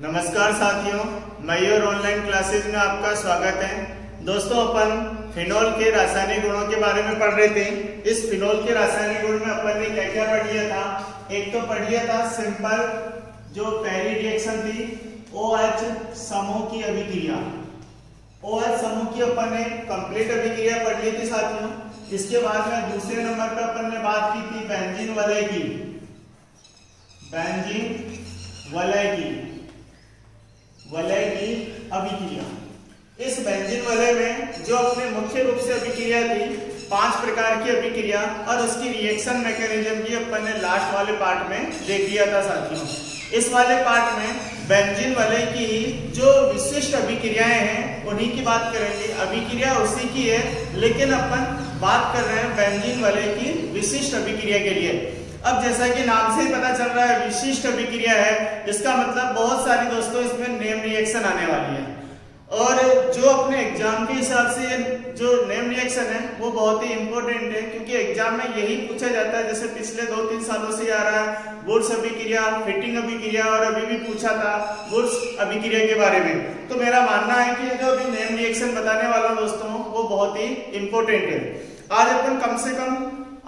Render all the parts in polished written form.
नमस्कार साथियों, मयूर online classes में आपका स्वागत है। दोस्तों, अपन फिनोल के रासायनिक गुणों के बारे में पढ़ रहे थे। इस फिनोल के रासायनिक गुण में अपन ने क्या क्या पढ़ लिया था? एक तो पढ़ लिया था सिंपल, जो पहली रिएक्शन थी OH समूह की अभिक्रिया। OH समूह की अपन ने कंप्लीट अभिक्रिया पढ़ ली थी साथियों। इसके बाद में दूसरे नंबर पर अपन ने बात की थी बेंजीन वलय की। बेंजीन वलय की अभिक्रिया। इस बेंजीन वलय में जो अपने मुख्य रूप से अभिक्रिया थी 5 प्रकार की अभिक्रिया, और उसकी रिएक्शन मैकेनिज्म की अपन ने लास्ट वाले पार्ट में देख लिया था साथियों। इस वाले पार्ट में बेंजीन वलय की जो विशिष्ट अभिक्रियाएं हैं उन्हीं की बात करेंगे। अभिक्रिया उसी की है, लेकिन अपन बात कर रहे हैं बेंजीन वलय की विशिष्ट अभिक्रिया के लिए। अब जैसा कि नाम से ही पता चल रहा है विशिष्ट अभिक्रिया है, इसका मतलब बहुत सारी दोस्तों इसमें नेम रिएक्शन आने वाली है। और जो अपने एग्जाम के हिसाब से जो नेम रिएक्शन है वो बहुत ही इंपॉर्टेंट है, क्योंकि एग्जाम में यही पूछा जाता है। जैसे पिछले 2-3 सालों से आ रहा है वुड्स अभिक्रिया, फिटिंग अभिक्रिया, और अभी भी पूछा था वुड्स अभिक्रिया के बारे में। तो मेरा मानना है कि जो अभी नेम रिएक्शन बताने वाला हूं दोस्तों वो बहुत ही इंपॉर्टेंट है। आज अपन कम से कम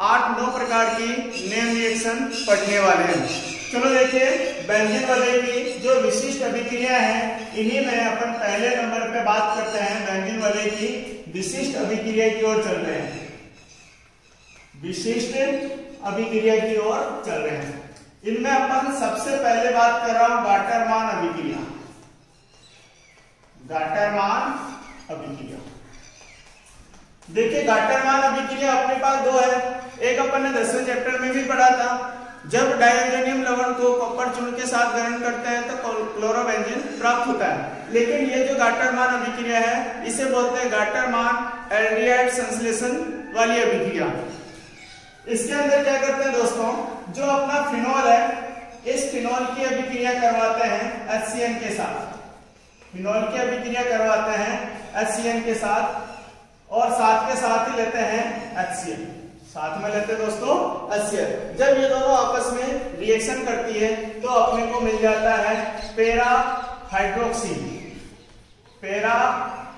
8-9 प्रकार की नेम रिएक्शन पढ़ने वाले हैं। चलो देखिए, बेंजीन वलय की जो विशिष्ट अभिक्रिया है इन्हीं में अपन पहले नंबर पे बात करते हैं। बेंजीन वलय की विशिष्ट अभिक्रिया की ओर चल रहे हैं। विशिष्ट अभिक्रिया की ओर चल रहे हैं। इनमें अपन सबसे पहले बात कर रहा हूं गाटरमान अभिक्रिया। गाटरमान अभिक्रिया, देखिए गाटरमान अभिक्रिया अपने पास 2 है। एक अपन ने 10वें चैप्टर में भी पढ़ा था, जब डाइऑक्सिनियम लवण को कॉपर चूर्ण के साथ ग्रहण करते हैं तो क्लोरोबेंजीन प्राप्त होता है। लेकिन ये जो गाटरमान अभिक्रिया है इसे बोलते हैं गाटरमान एल्डिहाइड संश्लेषण वाली अभिक्रिया। इसके अंदर क्या करते हैं दोस्तों, जो अपना फिनोल है इस फिनोल की अभिक्रिया करवाते हैं HCN के साथ। फिनोल की अभिक्रिया करवाते हैं HCN के साथ, और साथ के साथ ही लेते हैं HCl। साथ में लेते हैं दोस्तों HCl। जब ये दोनों आपस में रिएक्शन करती है तो अपने को मिल जाता है पैरा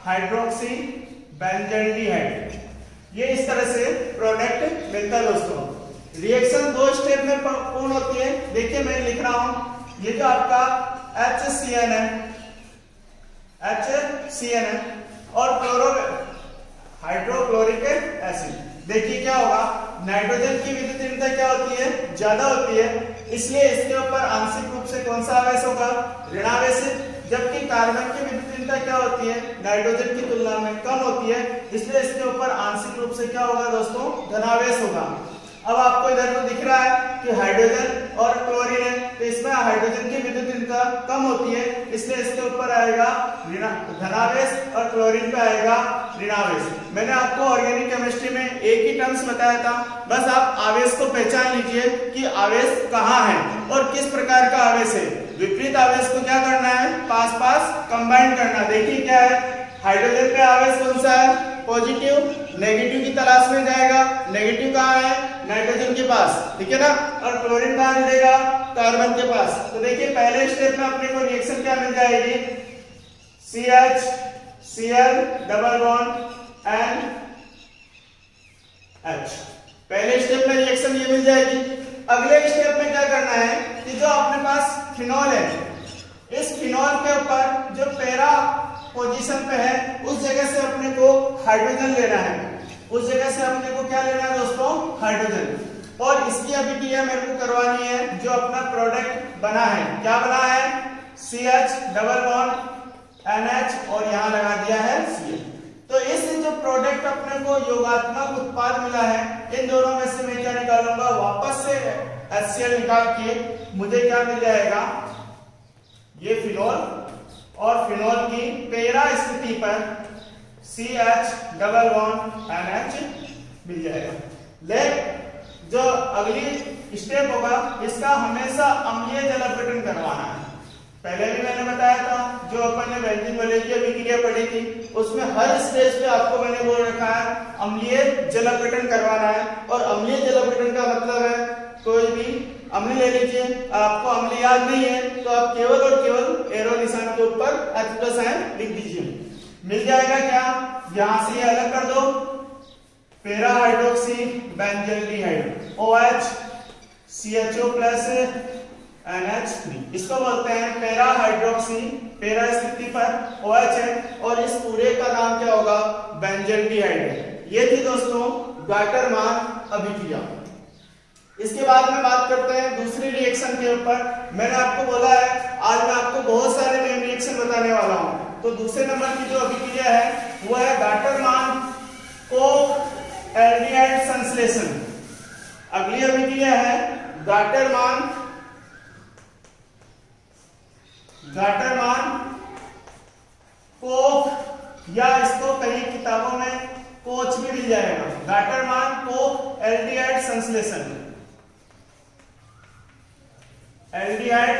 हाइड्रोक्सी बेंजल्डिहाइड। ये इस तरह से प्रोडक्ट मिलता है दोस्तों। रिएक्शन 2 स्टेप में पूर्ण होती है। देखिए मैं लिख रहा हूं, ये जो आपका HCN है और हाइड्रोक्लोरिक एसिड। देखिए क्या होगा, नाइट्रोजन की विद्युतीयता क्या होती है, ज्यादा होती है, इसलिए इसके ऊपर आंशिक रूप से कौन सा आवेश होगा, ऋणावेश। जबकि कार्बन की विद्युतीयता क्या होती है, नाइट्रोजन की तुलना में कम होती है, इसलिए इसके ऊपर आंशिक रूप से क्या होगा दोस्तों, धनावेश होगा। अब आपको इधर तो दिख रहा है कि हाइड्रोजन और क्लोरीन है, तो इसमें हाइड्रोजन की विद्युतीयता कम होती है, इसलिए इसके ऊपर आएगा धनावेश और क्लोरीन पे आएगा ऋणावेश। मैंने आपको ऑर्गेनिक केमिस्ट्री में एक ही टर्म्स बताया था, बस आप आवेश को पहचान लीजिए कि आवेश कहाँ है और किस प्रकार का आवेश है। विपरीत आवेश को क्या करना है, पास पास कंबाइन करना। देखिए क्या है, हाइड्रोजन पे आवेश कौन सा है, पॉजिटिव। नेगेटिव की तलाश में जाएगा, नेगेटिव कहाँ है, नाइट्रोजन के पास, ठीक है ना। और क्लोरीन कहाँ मिलेगा, कार्बन के पास। तो देखिए पहले स्टेप में अपने को रिएक्शन क्या मिल जाएगी, CH डबल बॉन्ड NH। पहले स्टेप में रिएक्शन ये मिल जाएगी। अगले स्टेप में क्या करना है कि जो अपने पास फिनोल है, इस फिनोल के ऊपर जो पैरा पोजीशन पे है उस जगह से अपने को हाइड्रोजन लेना है। उस जगह से अपने को क्या लेना है दोस्तों, हाइड्रोजन। और इसकी अभिक्रिया मेरे को करवानी है जो अपना प्रोडक्ट बना है। क्या बना है, CH डबल बॉन्ड NH और यहां लगा दिया है Cl। तो इस जो प्रोडक्ट अपने को योगात्मक उत्पाद मिला है, इन दोनों में से मैं क्या निकालूंगा, वापस से HCl निकाल के मुझे क्या मिल जाएगा, ये फिनोल, और फिनोल की पैरा स्थिति पर CH डबल बॉन्ड NH मिल जाएगा। लेकिन जो अगली स्टेप होगा इसका हमेशा अम्लीय जल अपघटन करवाना है। पहले भी मैंने बताया था, जो अपन ने बेंजीन वलय की अभिक्रिया पढ़ी थी उसमें हर स्टेज पे आपको मैंने बोल रखा है अम्लीय जल अपघटन करवाना है। और अम्लीय जल अपघटन का मतलब है कोई भी अम्ल ले लीजिए, आपको अम्ल याद नहीं है तो आप केवल और केवल एरो निशान के ऊपर H+ लिख दीजिए। मिल जाएगा क्या, यहां से ये अलग कर दो, para hydroxy benzaldehyde OH CHO plus NH3, इसको बोलते हैं पैरा हाइड्रोक्सी, पैरा स्थिति पर OH है और इस पूरे का नाम क्या होगा, बेंजल्डिहाइड है। ये थी दोस्तों गाटरमान अभिक्रिया। इसके बाद में बात करते हैं दूसरी रिएक्शन के ऊपर। मैंने आपको बोला है आज मैं आपको बहुत सारे नेम रिएक्शन बताने वाला हूं, तो दूसरे नंबर की जो अभिक्रिया है वो है गाटरमान को एल्डिहाइड संश्लेषण। अगली अभिक्रिया है गाटरमान कोक, या इसको कई किताबों में कोच भी मिल जाएगा, गाटरमान कोक एल्डिहाइड संश्लेषण, एल्डिहाइड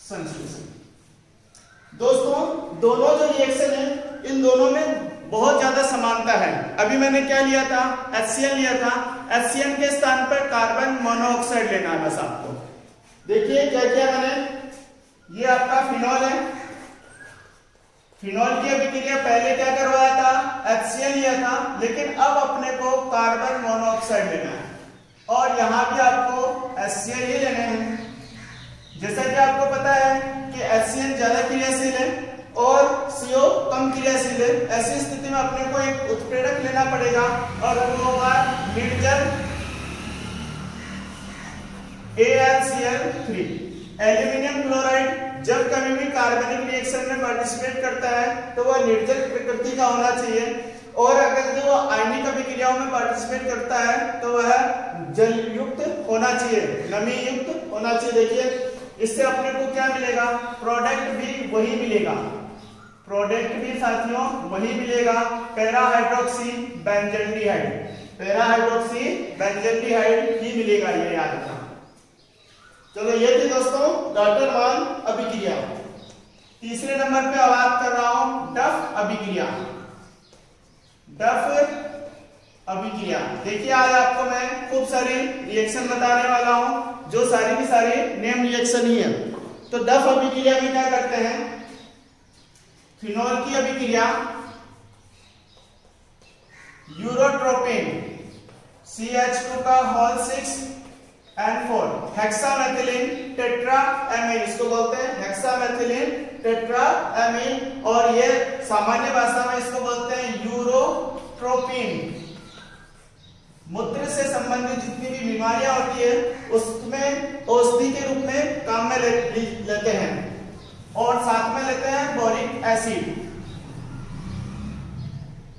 संश्लेषण। दोस्तों दोनों जो रिएक्शन है इन दोनों में बहुत ज्यादा समानता है। अभी मैंने क्या लिया था, HCl लिया था, HCl के स्थान पर कार्बन मोनोऑक्साइड लेना है बस आपको। देखिए क्या किया मैंने, ये आपका फिनॉल है, फिनॉल की अभिक्रिया पहले क्या करवाया था, HCl लिया था, लेकिन अब अपने को कार्बन मोनोऑक्साइड लेना है और यहां भी आपको HCl ही लेने हैं। जैसा कि आपको पता है कि HCl ज्यादा क्रियाशील है और CO कम क्रियाशील है, ऐसी स्थिति में अपने को एक उत्प्रेरक लेना पड़ेगा और वो होगा निर्जल AlCl3। एल्यूमिनियम क्लोराइड जब कभी भी कार्बनिक रिएक्शन में पार्टिसिपेट करता है तो वह निर्जल प्रकृति का होना चाहिए, और अगर जो आयनिक अभिक्रियाओं में पार्टिसिपेट करता है तो वह जल युक्त होना चाहिए, नमी युक्त होना चाहिए। देखिए इससे अपने को क्या मिलेगा, प्रोडक्ट भी वही मिलेगा, प्रोडक्ट भी साथियों वही मिलेगा, para hydroxy benzaldehyde, para hydroxy benzaldehyde ही मिलेगा, ये याद रखना। चलो ये थी दोस्तों गाटरमान अभिक्रिया। तीसरे नंबर पे बात कर रहा हूं डफ अभिक्रिया, डफ अभिक्रिया। देखिए आज आपको मैं खूब सारी रिएक्शन बताने वाला हूं जो सारी की सारी नेम रिएक्शन ही है। तो डफ अभिक्रिया में क्या करते हैं, फिनॉल की अभिक्रिया यूरोट्रोपिन CH2 का होल 6N4 हेक्सामेथिलीन टेट्राएमीन, इसको बोलते हैं हेक्सामेथिलीन टेट्राएमीन, और ये सामान्य भाषा में इसको बोलते हैं यूरोट्रोपिन। मूत्र से संबंधित जितनी भी बीमारियां होती है उसमें औषधि के रूप में काम में लेते हैं, और साथ में लेते हैं बोरिक एसिड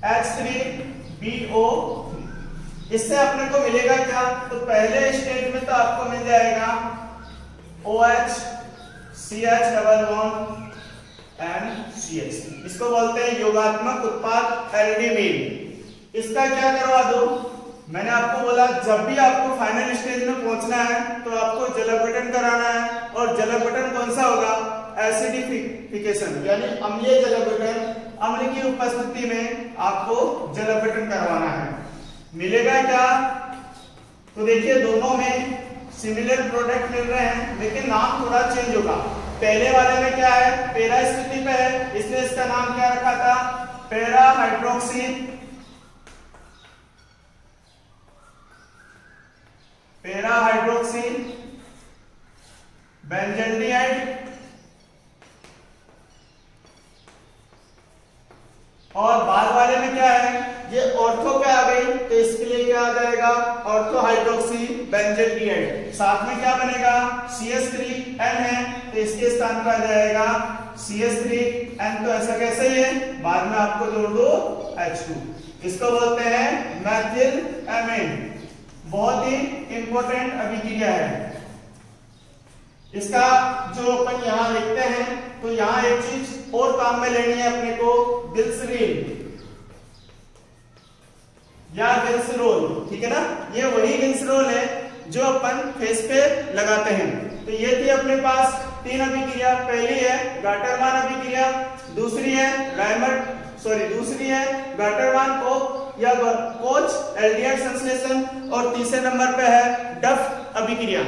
H3BO। इससे अपने को मिलेगा क्या, तो पहले स्टेज में तो आपको मिल जाएगा OH CH double bond NCH, इसको बोलते हैं योगात्मक उत्पाद एल्डिमीन। इसका क्या करवा दो, मैंने आपको बोला जब भी आपको फाइनल स्टेज में पहुंचना है तो आपको जल अपघटन कराना है, और जल अपघटन कौन सा होगा, एसिडिफिकेशन यानी अम्लीय जल अपघटन, अम्ल की उपस्थिति में आपको जल अपघटन करवाना है। मिलेगा क्या, तो देखिए दोनों में सिमिलर प्रोडक्ट मिल रहे हैं लेकिन नाम थोड़ा चेंज होगा। पहले वाले में क्या है, पैरा स्थिति पे है, इसलिए इसका नाम क्या रखा था, para hydroxy, para hydroxy benzaldehyde, और बाद वाले में क्या है, ये ऑर्थो पे आ गई तो इसके लिए क्या आ जाएगा, ऑर्थो हाइड्रोक्सी बेंजल्डिहाइड। साथ में क्या बनेगा, CH3N है तो इसके स्थान पर आ जाएगा CH3N, तो ऐसा कैसे ही है, बाद में आपको जोड़ दो H2, इसको बोलते हैं मैथिल एमीन। बहुत ही इंपॉर्टेंट अभिक्रिया है। इसका जो अपन यहां लिखते हैं तो यहां एक चीज और काम में लेनी है अपने को, ग्लिसरीन या ग्लिसरोल, ठीक है ना, ये वही ग्लिसरोल है जो अपन फेस पे लगाते हैं। तो ये थी अपने पास तीन अभिक्रिया, पहली है गाटरमान अभिक्रिया, दूसरी है गाटरमान कोक या कोच एल्डिहाइड संश्लेषण, और तीसरे नंबर पे है डफ अभिक्रिया।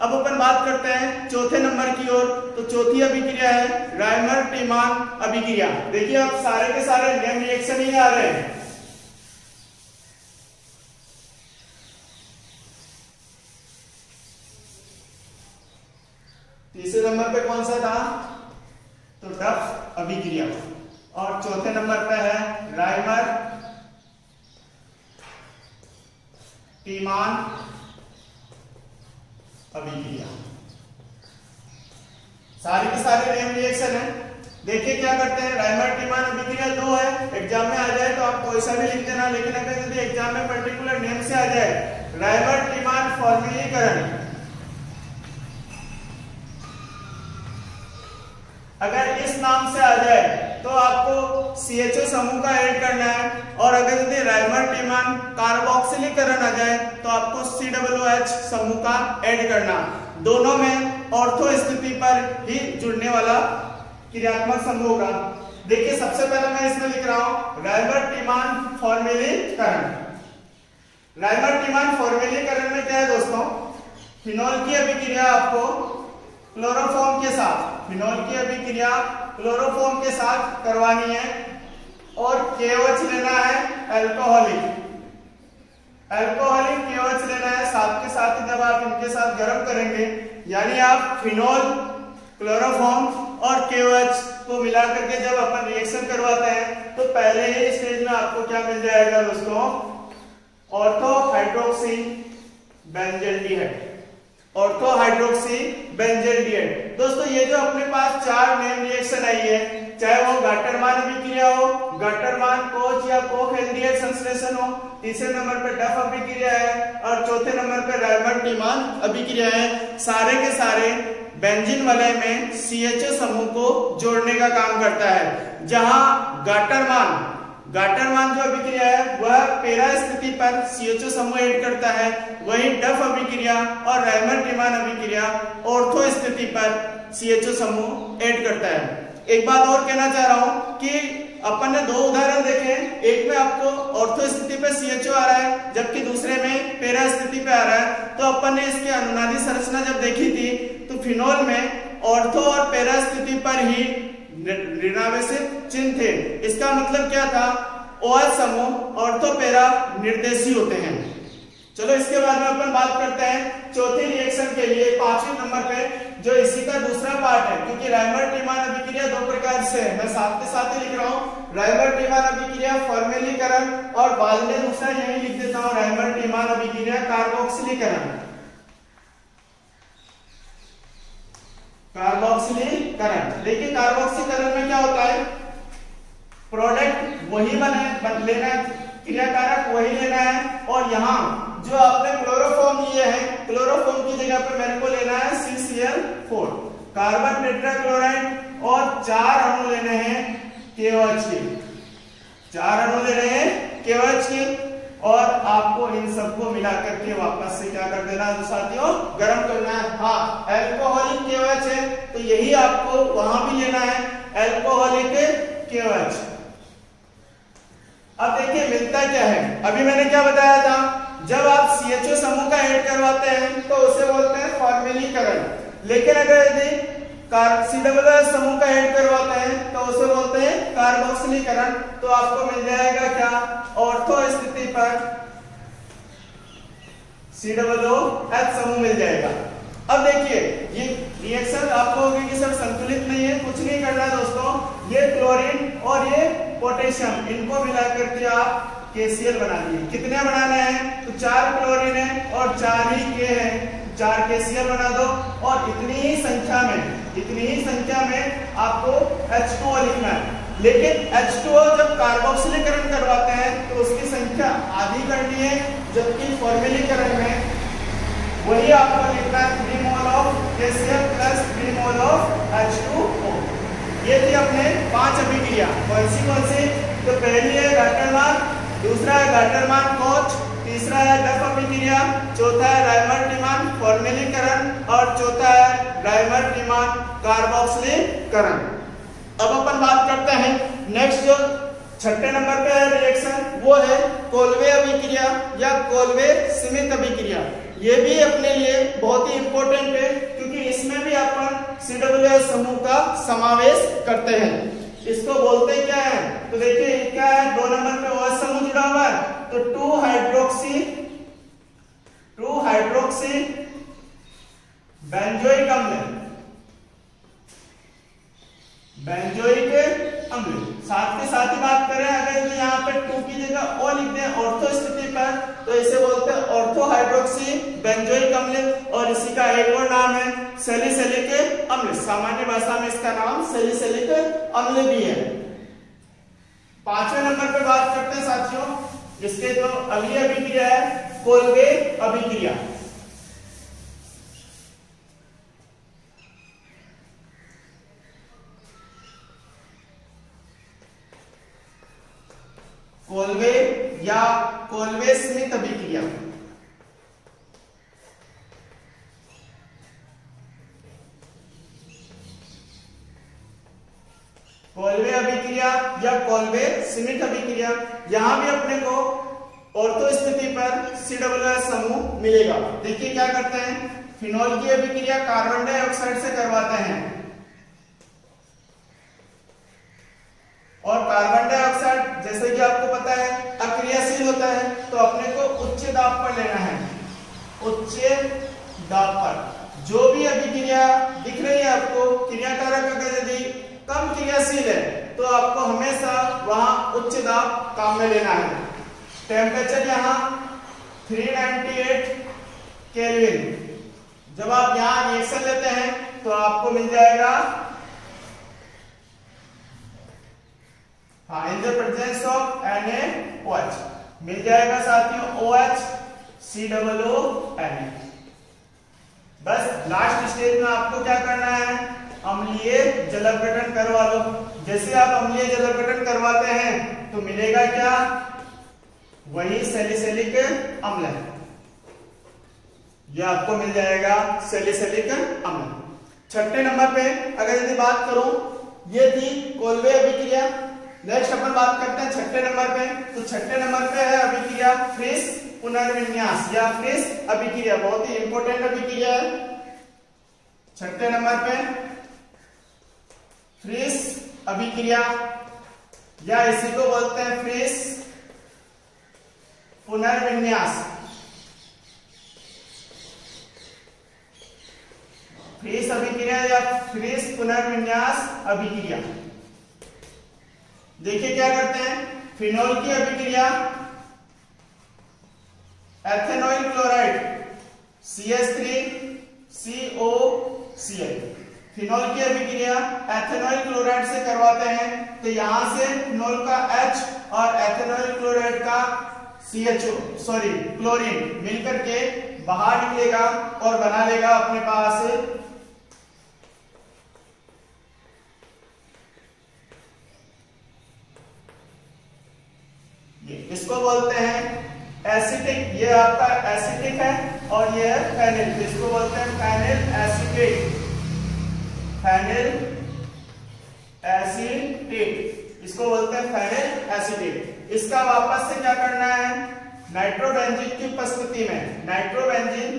अब अपन बात करते हैं चौथे नंबर की ओर। तो चौथी अभिक्रिया है रायमर टीमान अभिक्रिया। देखिए अब सारे के सारे नेम रिएक्शन ही आ रहे हैं। तीसरे नंबर पे कौन सा था? तो डफ अभिक्रिया। और चौथे नंबर पे है रायमर टीमान अभिक्रिया। सारे के सारे नेम रिएक्शन है। देखिए क्या करते हैं, रायमर टीमान अभिक्रिया 2 है। एग्जाम में आ जाए तो आप कोई सा भी लिख देना, लेकिन अगर यदि एग्जाम में पर्टिकुलर नेम से आ जाए रायमर टीमान फॉर्म्युलीकरण, अगर इस नाम से आ जाए तो आपको CHO समूह का ऐड करना है। और अगर यदि रायमर टीमान कार्बोक्सिलीकरण आ जाए तो आपको COOH समूह का ऐड करना। दोनों में ऑर्थो स्थिति पर ही जुड़ने वाला क्रियात्मक समूह होगा। देखिए सबसे पहले मैं इसमें लिख रहा हूं रायमर टीमान फॉर्म्युलीकरण। रायमर टीमान फॉर्म्युलीकरण में क्या है दोस्तों, फिनोल की अभिक्रिया आपको क्लोरोफॉर्म के साथ, फिनोल की अभिक्रिया क्लोरोफॉर्म के साथ करवानी है। और KOH लेना है अल्कोहलिक KOH लेना है। साथ के साथ जब आप इनके साथ गर्म करेंगे, यानी आप फिनोल, क्लोरोफॉर्म और KOH को मिला करके जब अपन रिएक्शन करवाते हैं तो पहले ही स्टेज में आपको क्या मिल जाएगा दोस्तों, ortho hydroxy benzaldehyde. Ortho hydroxy benzaldehyde. दोस्तों ये जो अपने पास 4 नेम रिएक्शन आई है, चाहे वो गाटरमान अभिक्रिया हो, गाटरमान कोच या कोक एल्डिहाइड संश्लेषण हो, तीसरे नंबर पे डफ अभिक्रिया है और चौथे नंबर पे रायमर टीमान अभिक्रिया है, सारे के सारे बेंजीन वलय में CHO समूह को जोड़ने का काम करता है। जहां गाटरमान जो अभिक्रिया है वह पेरा स्थिति पर CHO समूह ऐड करता है, वही डफ अभिक्रिया और रायमर टीमान अभिक्रिया ऑर्थो स्थिति पर CHO समूह ऐड करता है। एक बात और कहना चाह रहा हूं कि अपन ने 2 उदाहरण देखे, एक में आपको ऑर्थो स्थिति पे CHO आ रहा है जबकि दूसरे में पेरा स्थिति पे आ रहा है। तो अपन ने इसकी अनुनादी संरचना जब देखी थी तो फिनोल में ऑर्थो और पेरा स्थिति पर ही ऋणावेशित चिन्ह थे। इसका मतलब क्या था, OH समूह ऑर्थो पेरा निर्देशी होते हैं। चलो इसके बाद में अपन बात करते हैं चौथी रिएक्शन के लिए 5वें नंबर पे, जो इसी का दूसरा पार्ट है। क्योंकि रायमर टीमान अभिक्रिया 2 प्रकार से है, मैं साथ के साथ ही लिख रहा हूं रायमर टीमान अभिक्रिया फॉर्म्युलीकरण और बाद में दूसरा यही लिख देता हूं रायमर टीमान अभिक्रिया कार्बोक्सिलीकरण। देखिए कार्बोक्सीकरण में क्या होता है, प्रोडक्ट वही लेना है, क्रियाकारक वही लेना है। और यहाँ जो आपने क्लोरोफॉर्म लिए हैं, क्लोरोफॉर्म की जगह पे मेरे को लेना है CCl4 कार्बन टेट्राक्लोराइड और 4 अणु लेने हैं KOH के, 4 अणु ले रहे हैं KOH के। और आपको इन सबको मिला करके वापस से क्या कर देना है साथियों, गर्म करना है। हाँ एल्कोहलिक KOH है तो यही आपको वहां भी लेना है, एल्कोहलिक KOH। अब देखिए मिलता क्या है, अभी मैंने क्या बताया था, जब आप CHO समूह का ऐड करवाते हैं तो उसे बोलते हैं फॉर्म्युलीकरण। लेकिन अगर यदि COOH समूह का ऐड करवाते हैं तो उसे बोलते हैं कार्बोक्सिलीकरण। तो आपको मिल जाएगा क्या, ऑर्थो स्थिति पर COOH समूह मिल जाएगा। अब देखिए ये रिएक्शन आपको होगी कि सर संतुलित नहीं है, कुछ नहीं करना दोस्तों, ये क्लोरीन और ये पोटेशियम इनको मिलाकर के आप KCl बना दिए। कितने बनाने हैं, तो 4 क्लोरीन है और 4 ही K है, 4 KCl बना दो। और इतनी ही संख्या में आपको H2O लिखना है। लेकिन H2O जब कार्बोक्सिलीकरण करवाते हैं तो उसकी संख्या आधी करनी है, जबकि फॉर्म्युलीकरण में वही आपको लिखना है 3 mole of KCl plus 3 mole of H2O। ये थी अपने 5 अभिक्रिया। कौन सी? तो पहली है गाटरमान, दूसरा है गाटरमान कोच, तीसरा है डफ अभिक्रिया, चौथा है रायमर टीमान फॉर्म्युलीकरण और चौथा है रायमर टीमान कार्बोक्सिलीकरण। अब अपन बात करते हैं नेक्स्ट जो 6ठे नंबर पे है रिएक्शन, वो है कोल्वे अभिक्रिया या कोल्वे स्मिथ अभिक्रिया। ये भी अपने लिए बहुत ही इंपॉर्टेंट है क्योंकि इसमें भी अपन COOH समूह का समावेश करते हैं। इसको बोलते क्या है, तो देखिए क्या है, 2 नंबर पे OH समूह जुड़ा हुआ है, तो 2 हाइड्रोक्सी बेंजोइक अम्ल, साथ के साथ ही बात करें अगर तो यहाँ पे 2 की जगह O लिख दें ऑर्थो स्थिति पर, तो इसे बोलते हैं ऑर्थो हाइड्रोक्सी बेंजोइक अम्ल, और इसी का एक और नाम है सैलिसिलिक अम्ल। सामान्य भाषा में इसका नाम सैलिसिलिक अम्ल भी है। 5वें नंबर पे बात करते हैं साथियों, जिसके जो अगली अभिक्रिया है कोल्बे अभिक्रिया। कोल्बे या कोल्बे स्मिथ अभिक्रिया। कोल्बे अभिक्रिया या कोल्बे स्मिथ अभिक्रिया, यहां भी अपने को ऑर्थो स्थिति पर COOH समूह मिलेगा। देखिए क्या करते हैं, फिनॉल की अभिक्रिया कार्बन डाइऑक्साइड से करवाते हैं, और कार्बन डाइऑक्साइड जैसे कि आपको पता है अक्रियाशील होता है, तो अपने को उच्च दाब पर लेना है। उच्च दाब पर जो भी अभिक्रिया दिख रही है आपको, क्रियाकारक अगर यदि कम क्रियाशील है तो आपको हमेशा वहां उच्च दाब काम में लेना है। टेम्परेचर यहाँ 398 केल्विन। जब आप यहाँ रिएक्शन लेते हैं तो आपको मिल जाएगा in the presence of NaOH मिल जाएगा साथियों OH COOH। बस लास्ट स्टेज में आपको क्या करना है, अम्लीय जल अपघटन करवा लो। जैसे आप अम्लीय जल अपघटन करवाते हैं तो मिलेगा क्या, वही सैलिसिलिक अम्ल, यह आपको मिल जाएगा सैलिसिलिक अम्ल। 6ठे नंबर पे अगर यदि बात करूं, ये थी कोल्बे अभिक्रिया। नेक्स्ट अपन बात करते हैं 6ठे नंबर पे, तो 6ठे नंबर पे है अभिक्रिया फ्रिस पुनर्विन्यास या फ्रिस अभिक्रिया, बहुत ही इंपॉर्टेंट अभिक्रिया है। 6ठे नंबर पे फ्रिस अभिक्रिया या इसी को बोलते हैं फ्रिस पुनर्विन्यास। फ्रिस अभिक्रिया या फ्रिस पुनर्विन्यास अभिक्रिया। देखिए क्या करते हैं, फिनॉल की अभिक्रिया एथेनॉइल क्लोराइड CH3COCl, फिनॉल की अभिक्रिया एथेनॉइल क्लोराइड से करवाते हैं, तो यहां से फिनॉल का H और एथेनॉइल क्लोराइड का क्लोरीन मिलकर के बाहर निकलेगा और बना लेगा अपने पास इसको बोलते हैं एसिटिक, ये आपका एसिटिक है और ये है फेनिल, इसको बोलते हैं फेनिल एसिटेट, फेनिल एसिटेट, इसको बोलते हैं फेनिल एसिटेट। इसका वापस से क्या करना है, नाइट्रोबेंजीन की उपस्थिति में नाइट्रोबेंजीन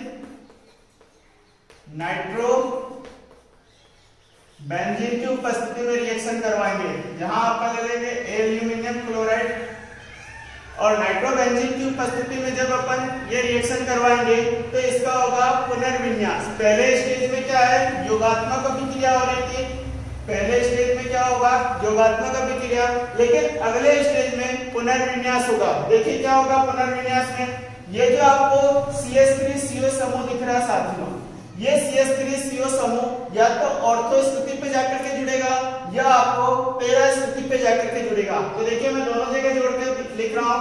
की उपस्थिति में रिएक्शन करवाएंगे। यहां अपन ले लेंगे एल्यूमिनियम क्लोराइड, और नाइट्रोबेंजीन की उपस्थिति में जब अपन ये रिएक्शन करवाएंगे तो इसका होगा पुनर्विन्यास। पहले स्टेज में क्या है, योगात्मक अभिक्रिया हो रही थी, पहले स्टेज में क्या होगा, योगात्मक अभिक्रिया, लेकिन अगले स्टेज में पुनर्विन्यास होगा। देखिए क्या होगा पुनर्विन्यास में, ये जो आपको CH3CO समूह दिख रहा है साथियों, ये CH3CO समूह या तो ऑर्थो स्थिति पे जाकर के जुड़ेगा या आपको पैरा स्थिति पे जाकर के जुड़ेगा। तो देखिए मैं दोनों जगह जोड़ के लिख रहा हूं,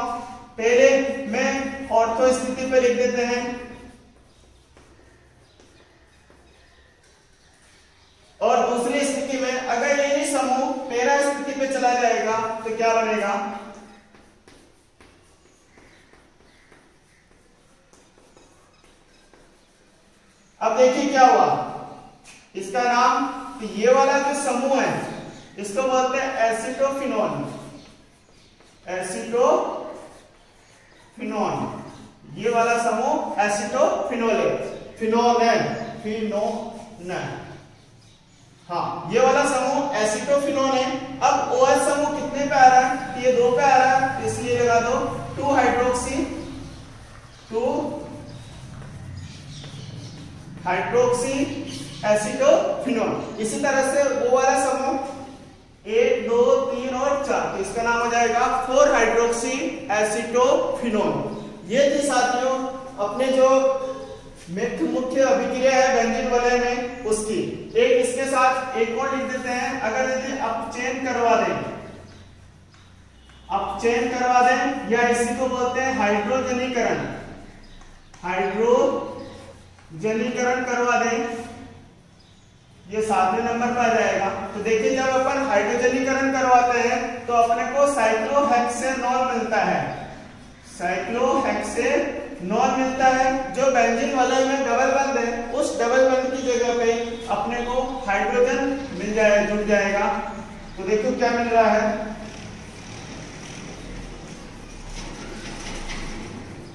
पहले में ऑर्थो स्थिति पे लिख देते हैं और दूसरी स्थिति में अगर यही समूह पैरा स्थिति पे चला जाएगा तो क्या बनेगा, अब देखिए क्या हुआ, इसका नाम, तो ये वाला जो समूह है इसको बोलते हैं एसिटोफिनोन, एसिटोफिनोन, ये वाला समूह एसिटोफिनोल है, फिनोन, हाँ ये वाला समूह एसिटोफिनोल है। अब OH समूह कितने पे आ रहा है? ये 2 पे आ रहा है, इसलिए लगा दो 2 हाइड्रोक्सी एसिटोफिनोल। इसी तरह से वो वाला समूह 1 2 3 और 4, तो इसका नाम हो जाएगा 4 हाइड्रोक्सी एसिटोफिनोल। ये थी साथियों अपने जो मुख्य अभिक्रिया है बेंजीन वलय में उसकी। एक इसके साथ एक और लिख देते हैं, अगर यदि अपचयन करवा दें या इसी को बोलते हैं हाइड्रोजनीकरण करवा दें, ये 7वें नंबर पर आ जाएगा। तो देखिए जब अपन हाइड्रोजनीकरण करवाते हैं तो अपने को साइक्लोहेक्सेनॉल मिलता है, जो बेंजीन वलय में डबल बंध है, उस डबल बंध की जगह पे अपने को हाइड्रोजन जुड़ जाएगा। तो देखो क्या मिल रहा है,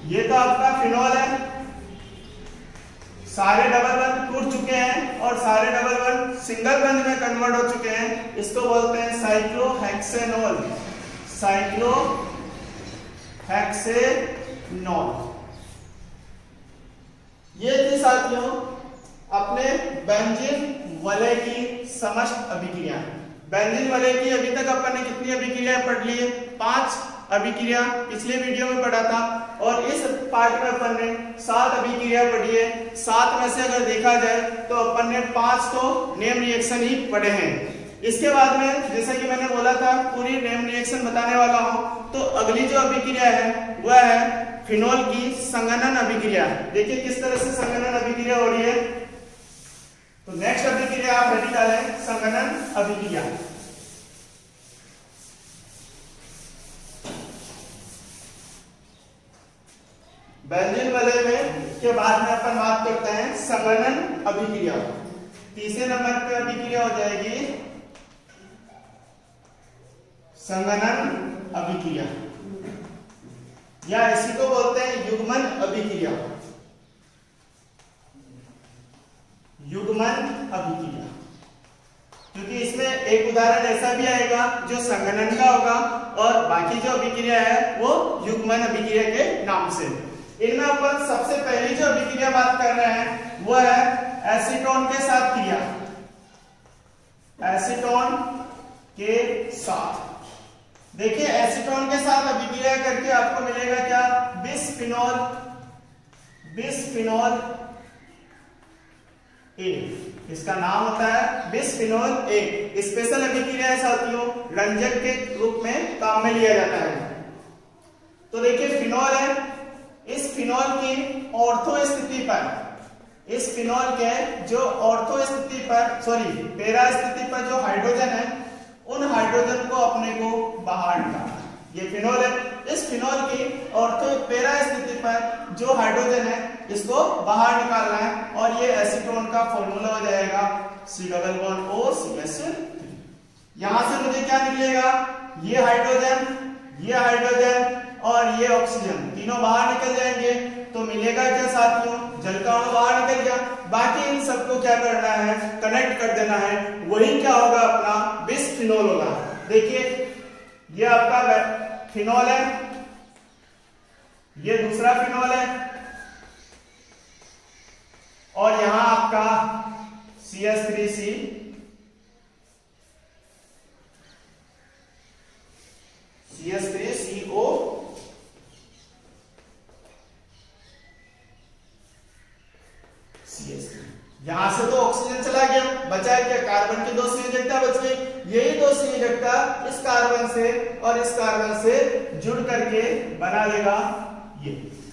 ये तो आपका फिनॉल है, सारे डबल बंध टूट चुके हैं और सारे डबल बंध सिंगल बंध में कन्वर्ट हो चुके हैं, इसको बोलते हैं साइक्लोहेक्सेनॉल। ये थी साथियों अपने बेंजीन वलय की समस्त अभिक्रिया। बेंजीन वलय की अभी तक अपन ने कितनी अभिक्रियाएं पढ़ ली है? 5 अभिक्रिया पिछले वीडियो में पढ़ा था, और इस पार्ट में अपन ने 7 अभिक्रिया पढ़ी है। 7 में से अगर देखा जाए तो अपन ने 5 तो नेम रिएक्शन ही पढ़े हैं। इसके बाद में जैसा कि मैंने बोला था पूरी नेम रिएक्शन बताने वाला हूं, तो अगली जो अभिक्रिया है वह है फिनोल की संघनन अभिक्रिया। देखिए किस तरह से संघनन अभिक्रिया हो रही है। तो नेक्स्ट अभिक्रिया आप रेडी डालें, संघनन अभिक्रिया। बेंजीन वलय में के बाद में अपन बात करते हैं संघनन अभिक्रिया। तीसरे नंबर पे अभिक्रिया हो जाएगी संघनन अभिक्रिया, या इसी को बोलते हैं युग्मन अभिक्रिया। क्योंकि इसमें एक उदाहरण ऐसा भी आएगा जो संघनन का होगा और बाकी जो अभिक्रिया है वो युग्मन अभिक्रिया के नाम से। इनमें अपन सबसे पहली जो अभिक्रिया बात कर रहे हैं वो है एसीटोन के साथ क्रिया। एसीटोन के साथ देखिए, एसीटोन के साथ अभिक्रिया करके आपको मिलेगा क्या? बिसफिनॉल ए, इसका नाम होता है बिसफिनॉल ए। स्पेशल अभिक्रिया है साथियों, रंजक के रूप में काम में लिया जाता है। तो देखिए फिनॉल है, इस फिनॉल की ऑर्थो स्थिति पर, इस फिनॉल के जो ऑर्थो स्थिति पर पैरा स्थिति पर जो हाइड्रोजन है, उन हाइड्रोजन को अपने को बाहर निकालना। ये फिनॉल है, इस फिनॉल की ऑर्थो पैरा स्थिति पर जो हाइड्रोजन है इसको बाहर निकालना है, और ये एसीटोन का फॉर्मूला हो जाएगा C+O3। यहां से मुझे क्या निकलेगा? ये हाइड्रोजन और ये ऑक्सीजन तीनों बाहर निकल जाएंगे। तो मिलेगा क्या साथियों? जल का अणु बाहर निकल गया। बाकी इन सबको क्या करना है? कनेक्ट कर देना है। वही क्या होगा? अपना बिसफिनॉल होगा। देखिए ये आपका फिनॉल है, ये दूसरा फिनॉल है, और यहां आपका CH3C, CH3CO, यहां से तो ऑक्सीजन चला गया, बचा क्या? कार्बन की 2 संयोजकता बच गई। यही 2 संयोजकता इस कार्बन से और इस कार्बन से जुड़ करके बना देगा ये,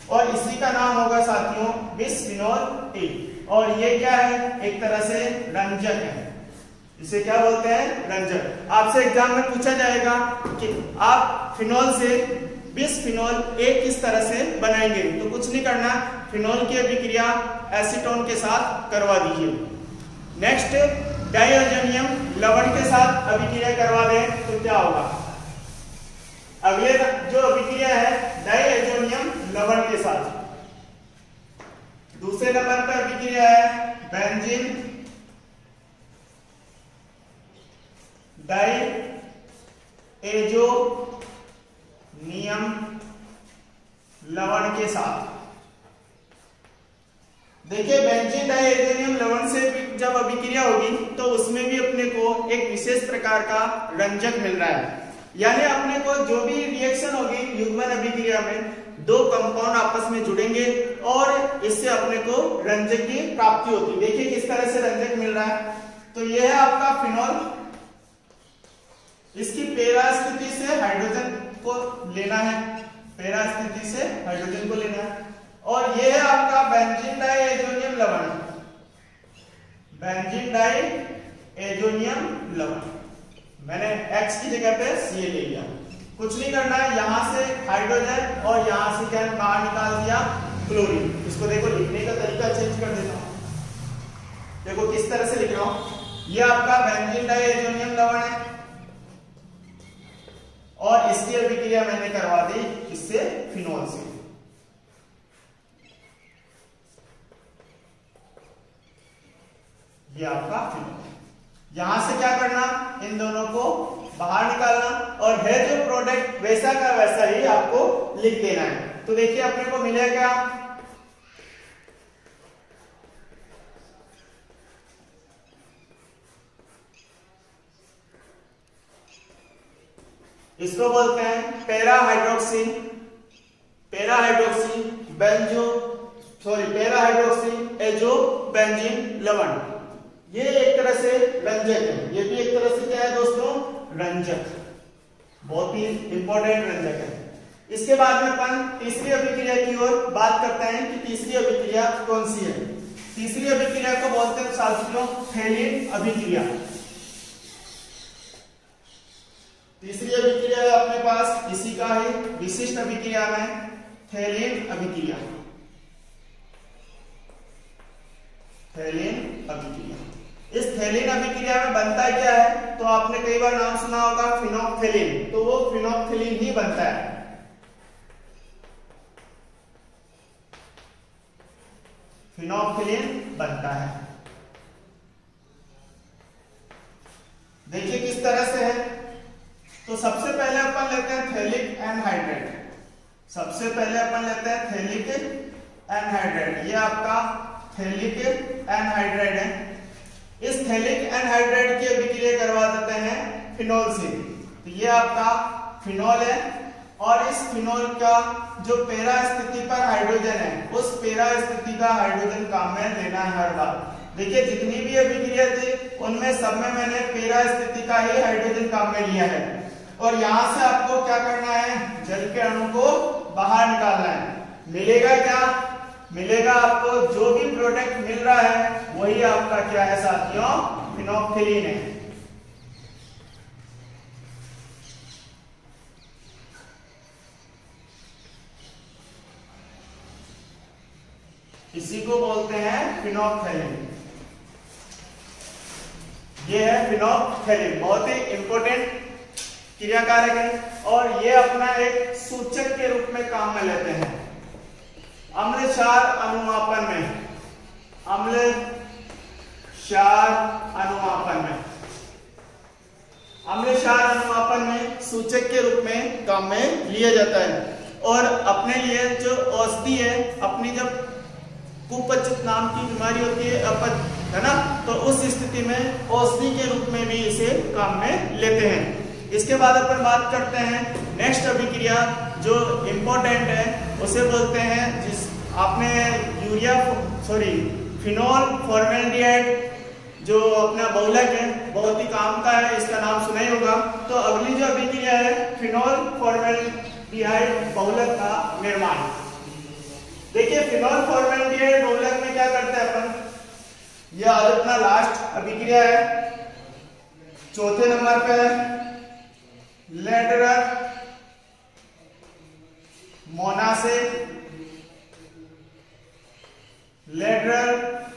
और इसी का नाम होगा साथियों बिसफिनॉल ए। और ये क्या है? एक तरह से रंजक है। इसे क्या बोलते हैं? रंजक। आपसे एग्जाम में पूछा जाएगा कि आप फिनॉल से बिसफिनॉल ए किस तरह से बनाएंगे, तो कुछ नहीं करना, फिनॉल की अभिक्रिया एसीटोन के साथ करवा दीजिए। नेक्स्ट डाइअजोनियम लवण के साथ अभिक्रिया करवा दें तो क्या होगा? अगले जो अभिक्रिया है डाइअजोनियम लवण के साथ, दूसरे नंबर पर अभिक्रिया है बेंजीन डाई एजोनियम लवण के साथ। देखिए बेंजीन डाई एजोनियम लवण से जब अभिक्रिया होगी तो उसमें भी अपने को एक विशेष प्रकार का रंजक मिल रहा है, यानी अपने को जो भी रिएक्शन होगी युग्मन अभिक्रिया में दो कंपाउंड आपस में जुड़ेंगे और इससे अपने को रंजक की प्राप्ति होती है। देखिए किस तरह से रंजक मिल रहा है। तो यह है आपका फिनॉल, इसकी पैरा स्थिति से हाइड्रोजन को लेना है, पैरा स्थिति से हाइड्रोजन को लेना है। और यह है आपका बेंजीन डाई एजोनियम लवण, बेंजीन डाई एजोनियम लवण। मैंने X की जगह पे Ca ले लिया, कुछ नहीं करना है, यहां से हाइड्रोजन और यहां से क्या बाहर निकाल दिया क्लोरीन। इसको देखो लिखने का तरीका चेंज कर देता हूं, देखो किस तरह से लिख रहा हूं। ये आपका बेंजीन डाई एजोनियम लवण है और इसकी अभिक्रिया मैंने करवा दी इससे फिनॉल से। ये आपका फिनॉल, यहां से क्या करना, इन दोनों को बाहर निकालना और है जो प्रोडक्ट वैसा का वैसा ही आपको लिख देना है। तो देखिए अपने को मिलेगा क्या, इसको बोलते हैं पैरा हाइड्रोक्सी एजो बेंजीन लवण। ये एक तरह से रंजक है, ये भी एक तरह से क्या है दोस्तों, रंजक, बहुत ही इंपॉर्टेंट रंजक है। इसके बाद में अपन तीसरी अभिक्रिया की ओर बात करते हैं कि तीसरी अभिक्रिया कौन सी है। तीसरी अभिक्रिया को बोलते हैं साथियों थैलीन अभिक्रिया। तीसरी अभिक्रिया है अपने पास इसी का ही विशिष्ट अभिक्रिया में थैलीन अभिक्रिया, थैलीन अभिक्रिया। इस थैलीन अभिक्रिया में बनता है क्या है, तो आपने कई बार नाम सुना होगा फिनोक्थेलिन, तो वो फिनोक्थेलिन ही बनता है। फिनोक्थेलिन बनता है। देखिए किस तरह से है। तो सबसे पहले अपन लेते हैं थैलिक एनहाइड्रेट, सबसे पहले अपन लेते हैं थैलिक एनहाइड्रेट। ये आपका थैलिक एनहाइड्रेट है। इस थैलिक एनहाइड्रेट की अभिक्रिया करवा देते हैं फिनॉल से। तो ये आपका फिनॉल है और इस फिनॉल का जो पैरा स्थिति पर हाइड्रोजन है उस पैरा स्थिति का हाइड्रोजन काम में लेना है हर बार। देखिए जितनी भी अभिक्रिया थी उनमें सब में मैंने पैरा स्थिति का ही हाइड्रोजन काम में लिया है और यहां से आपको क्या करना है, जल के अणु को बाहर निकालना है। मिलेगा क्या, मिलेगा आपको जो भी प्रोडक्ट मिल रहा है वही आपका क्या है साथियों, फिनोक्थेलिन है। इसी को बोलते हैं फिनोक्थेलिन। ये है फिनोक्थेलिन, बहुत ही इंपॉर्टेंट क्रिया कारक है और ये अपना एक सूचक के रूप में काम में लेते हैं अम्ल क्षार अनुमापन में, अम्ल क्षार अनुमापन में, अम्ल क्षार अनुमापन में सूचक के रूप में काम में लिया जाता है। और अपने लिए जो औषधि है, अपनी जब कुपचित नाम की बीमारी होती है अपच, है ना, तो उस स्थिति में औषधि के रूप में भी इसे काम में लेते हैं। इसके बाद अपन बात करते हैं नेक्स्ट अभिक्रिया जो इंपॉर्टेंट है, उसे बोलते हैं जिस आपने फिनॉल फॉर्मेल्डिहाइड जो अपना बहुलक है, बहुत ही काम का है, इसका नाम सुना ही होगा। तो अगली जो अभिक्रिया है फिनॉल फॉर्मेल्डिहाइड बहुलक का निर्माण। देखिए फिनॉल फॉर्मेल्डिहाइड बहुलक में क्या करते हैं अपन, यह आज अपना लास्ट अभिक्रिया है। चौथे नंबर पे लेटरल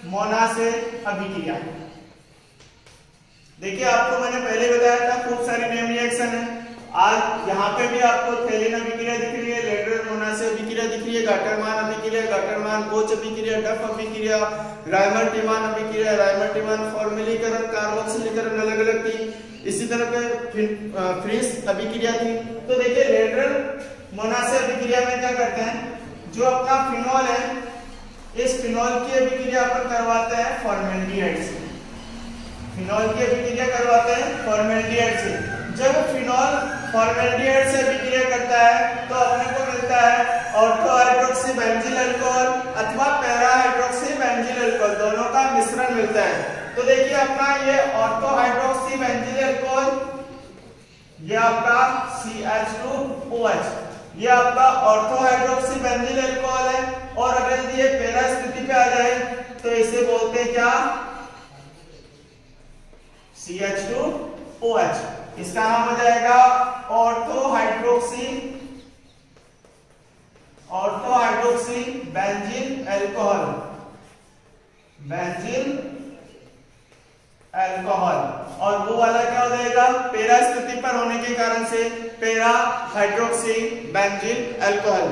मोनासे अभिक्रिया। देखिए आपको मैंने पहले बताया था खूब सारी नेम रिएक्शन है, आज यहाँ पे भी आपको थैलीन अभिक्रिया दिख रही है, लेटरल लेंड्रल मोनासे अभिक्रिया दिख रही है, गाटरमान अभिक्रिया, गाटरमान कोच अभिक्रिया, डफ अभिक्रिया, रायमर-टिमान अभिक्रिया, रायमर-टिमान फॉर्मेलीकरण, कार्बोक्सिलीकरण अलग अलग थी। इसी तरह पे फ्रीज अभिक्रिया थी। तो देखिए लेंड्रल मोनासे अभिक्रिया में क्या करते हैं, जो अपना फिनॉल है, इस फिनॉल की अभिक्रिया अपन करवाते हैं फॉर्मेल्डिहाइड से। फिनॉल की अभिक्रिया करवाते हैं फॉर्मेल्डिहाइड से। जब फिनॉल फॉर्मेल्डिहाइड से अभिक्रिया करता है तो अपने को मिलता है ऑर्थो हाइड्रोक्सी बेंजील अल्कोहल अथवा पैरा हाइड्रोक्सी बेंजील अल्कोहल, दोनों का मिश्रण मिलता है। तो देखिए अपना ये ऑर्थो हाइड्रोक्सी बेंजील अल्कोहल, ये आपका CH2OH, ये आपका ऑर्थो हाइड्रोक्सी बेंजील अल्कोहल है। और अगर ये पैरा स्थिति पे आ जाए तो इसे बोलते हैं क्या, CH2OH। इसका नाम हो जाएगा ऑर्थो हाइड्रोक्सी बेंजील अल्कोहल, बेंजील अल्कोहल। और वो वाला क्या हो जाएगा, पैरा स्थिति पर होने के कारण से पैरा हाइड्रोक्सी बेंजील अल्कोहल।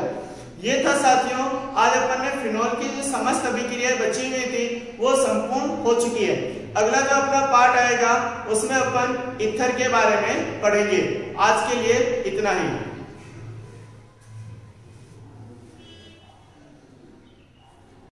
ये था साथियों, आज अपन ने फिनॉल की जो समस्त अभिक्रियाएं बची हुई थी वो संपूर्ण हो चुकी है। अगला जो अपना पार्ट आएगा उसमें अपन ईथर के बारे में पढ़ेंगे। आज के लिए इतना ही।